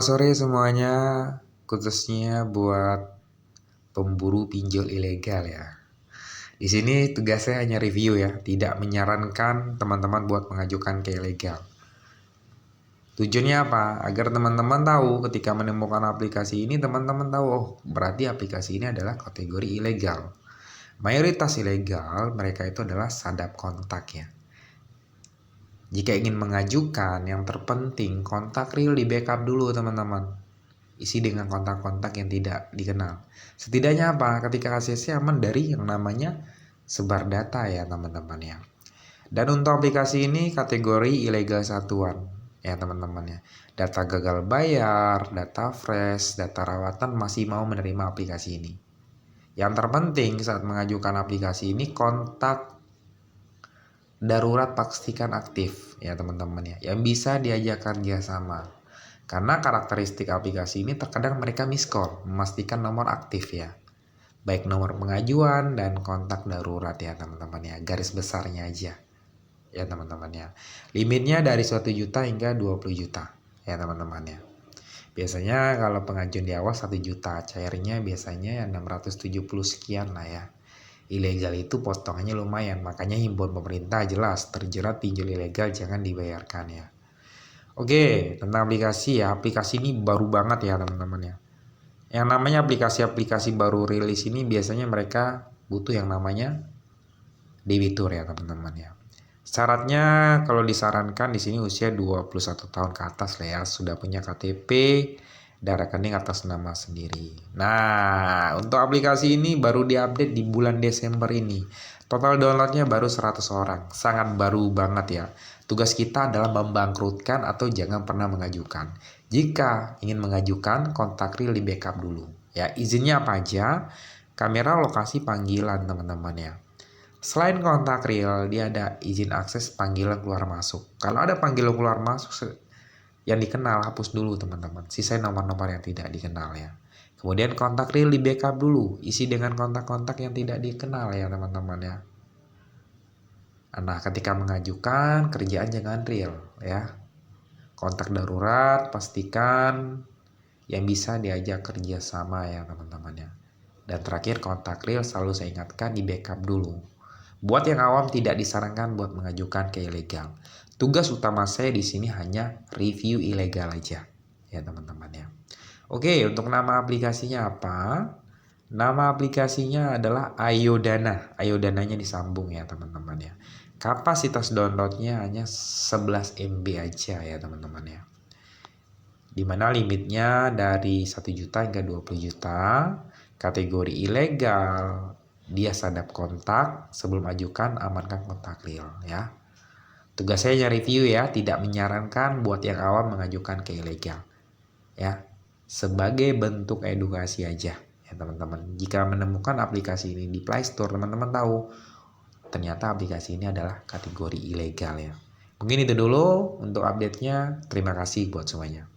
Sore semuanya, khususnya buat pemburu pinjol ilegal ya. Di sini tugas saya hanya review ya, tidak menyarankan teman-teman buat mengajukan ke ilegal. Tujuannya apa? Agar teman-teman tahu ketika menemukan aplikasi ini, teman-teman tahu, oh berarti aplikasi ini adalah kategori ilegal. Mayoritas ilegal mereka itu adalah sadap kontak ya. Jika ingin mengajukan, yang terpenting kontak real di backup dulu teman-teman. Isi dengan kontak-kontak yang tidak dikenal. Setidaknya apa? Ketika ACC aman dari yang namanya sebar data ya teman-teman ya. Dan untuk aplikasi ini kategori ilegal satuan ya teman-teman ya. Data gagal bayar, data fresh, data rawatan masih mau menerima aplikasi ini. Yang terpenting saat mengajukan aplikasi ini kontak darurat pastikan aktif ya teman-teman ya. Yang bisa diajak kerjasama. Karena karakteristik aplikasi ini terkadang mereka miss call, memastikan nomor aktif ya. Baik nomor pengajuan dan kontak darurat ya teman-teman ya. Garis besarnya aja ya teman-teman ya. Limitnya dari 1 juta hingga 20 juta ya teman-teman ya. Biasanya kalau pengajuan di awal 1 juta, cairnya biasanya 670 sekian lah ya. Ilegal itu potongannya lumayan, makanya himbauan pemerintah jelas terjerat pinjol ilegal jangan dibayarkan ya. Oke, tentang aplikasi ya, aplikasi ini baru banget ya teman-teman ya. Yang namanya aplikasi-aplikasi baru rilis ini biasanya mereka butuh yang namanya debitur ya teman-teman ya. Syaratnya kalau disarankan di sini usia 21 tahun ke atas lah ya, sudah punya KTP dan rekening atas nama sendiri. Nah, untuk aplikasi ini baru diupdate di bulan Desember ini. Total downloadnya baru 100 orang, sangat baru banget ya. Tugas kita adalah membangkrutkan atau jangan pernah mengajukan. Jika ingin mengajukan, kontak real di backup dulu. Ya, izinnya apa aja? Kamera lokasi panggilan teman-teman ya. Selain kontak real, dia ada izin akses panggilan keluar masuk. Kalau ada panggilan keluar masuk yang dikenal, hapus dulu teman-teman. Sisain nomor-nomor yang tidak dikenal ya. Kemudian kontak real di backup dulu. Isi dengan kontak-kontak yang tidak dikenal ya teman-teman ya. Nah, ketika mengajukan kerjaan jangan real ya. Kontak darurat pastikan yang bisa diajak kerja sama ya teman-teman ya. Dan terakhir kontak real selalu saya ingatkan di backup dulu. Buat yang awam tidak disarankan buat mengajukan ke ilegal. Tugas utama saya di sini hanya review ilegal aja ya teman-teman ya. Oke, untuk nama aplikasinya apa? Nama aplikasinya adalah Ayodana. Ayodananya disambung ya teman-teman ya. Kapasitas downloadnya hanya 11 MB aja ya teman-teman ya. Dimana limitnya dari 1 juta hingga 20 juta. Kategori ilegal. Dia sadap kontak. Sebelum ajukan amankan kontak real ya. Tugas saya review ya. Tidak menyarankan buat yang awam mengajukan ke ilegal ya. Sebagai bentuk edukasi aja ya teman-teman. Jika menemukan aplikasi ini di Play Store, teman-teman tahu ternyata aplikasi ini adalah kategori ilegal ya. Mungkin itu dulu untuk update-nya. Terima kasih buat semuanya.